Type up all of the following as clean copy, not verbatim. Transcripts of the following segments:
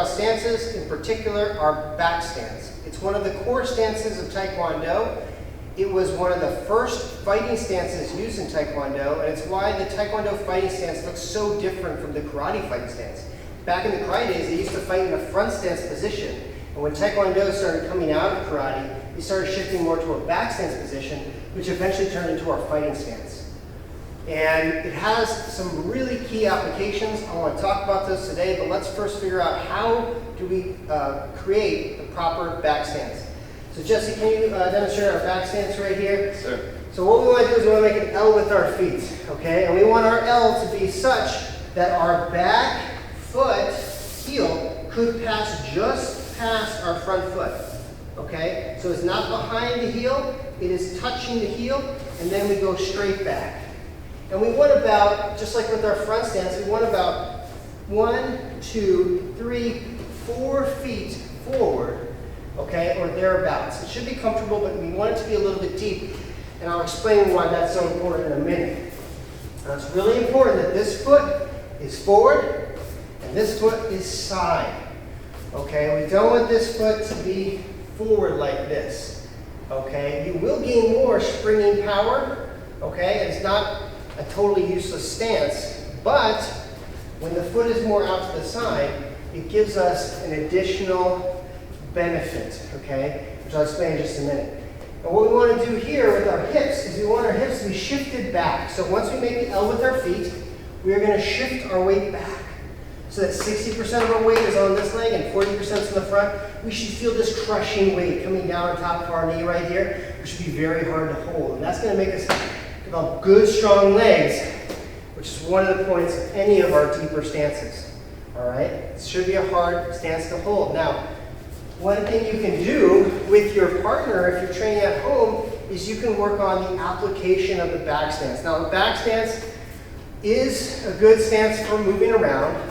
about stances, in particular our back stance. It's one of the core stances of Taekwondo. It was one of the first fighting stances used in Taekwondo, and it's why the Taekwondo fighting stance looks so different from the karate fighting stance. Back in the karate days, they used to fight in a front stance position, and when Taekwondo started coming out of karate, we started shifting more to a back stance position, which eventually turned into our fighting stance. And it has some really key applications. I want to talk about those today, but let's first figure out how do we create the proper back stance. So Jesse, can you demonstrate our back stance right here? Yes, sir. So what we want to do is we want to make an L with our feet, okay? And we want our L to be such that our back foot heel could pass just past our front foot, okay? So it's not behind the heel, it is touching the heel, and then we go straight back. And we want about, just like with our front stance, we want about 1, 2, 3, 4 feet forward, okay, or thereabouts. It should be comfortable, but we want it to be a little bit deep, and I'll explain why that's so important in a minute. Now, it's really important that this foot is forward, and this foot is side, okay? We don't want this foot to be forward like this, okay? You will gain more springing power, okay? It's not a totally useless stance, but when the foot is more out to the side, it gives us an additional benefit, okay? Which I'll explain in just a minute. And what we want to do here with our hips is we want our hips to be shifted back. So once we make the L with our feet, we are going to shift our weight back. So that 60% of our weight is on this leg and 40% is in the front. We should feel this crushing weight coming down on top of our knee right here, which should be very hard to hold. And that's going to make us develop good, strong legs, which is one of the points of any of our deeper stances. All right? It should be a hard stance to hold. Now, one thing you can do with your partner if you're training at home is you can work on the application of the back stance. Now, the back stance is a good stance for moving around,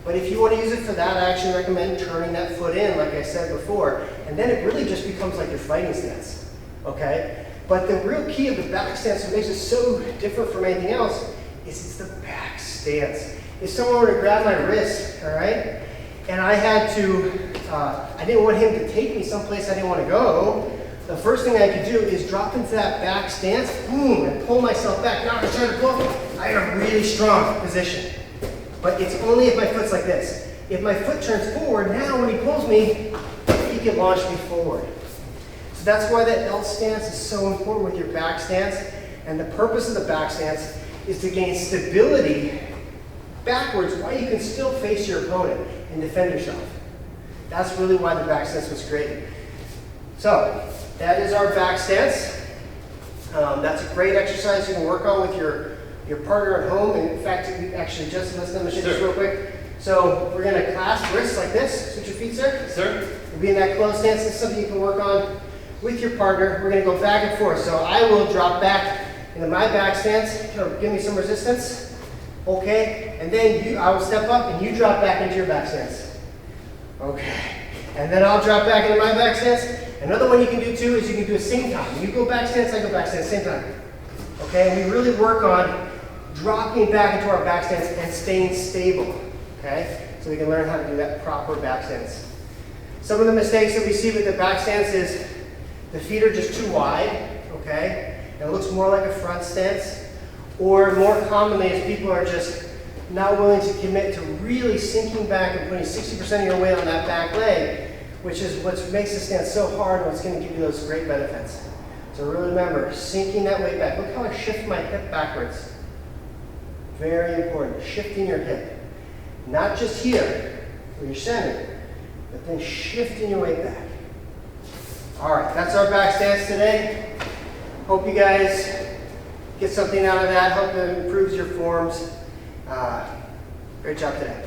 but if you want to use it for that, I actually recommend turning that foot in, like I said before, and then it really just becomes like your fighting stance, okay? But the real key of the back stance, what makes it so different from anything else, is it's the back stance. If someone were to grab my wrist, all right, and I had to, I didn't want him to take me someplace I didn't want to go, the first thing I could do is drop into that back stance, boom, and pull myself back. Now I'm trying to pull, I have a really strong position. But it's only if my foot's like this. If my foot turns forward, now when he pulls me, he can launch me forward. So that's why that L stance is so important with your back stance. And the purpose of the back stance is to gain stability backwards while you can still face your opponent and defend yourself. That's really why the back stance was created. So that is our back stance. That's a great exercise you can work on with your partner at home. And in fact, actually, Justin, let's demonstrate this real quick. So we're going to clasp wrists like this. Switch your feet, sir. Yes, sir. We'll be in that closed stance. This is something you can work on with your partner. We're going to go back and forth. So I will drop back into my back stance. Give me some resistance. Okay. And then I will step up and you drop back into your back stance. Okay. And then I'll drop back into my back stance. Another one you can do too is you can do a same time. You go back stance, I go back stance, same time. Okay, and we really work on dropping back into our back stance and staying stable. Okay, so we can learn how to do that proper back stance. Some of the mistakes that we see with the back stance is the feet are just too wide. Okay, and it looks more like a front stance. Or more commonly is people are just not willing to commit to really sinking back and putting 60% of your weight on that back leg, which is what makes the stance so hard and what's going to give you those great benefits. So really remember, sinking that weight back. Look how I shift my hip backwards. Very important, shifting your hip. Not just here, where you're centered, but then shifting your weight back. All right, that's our back stance today. Hope you guys get something out of that. Hope it improves your forms. Great job today.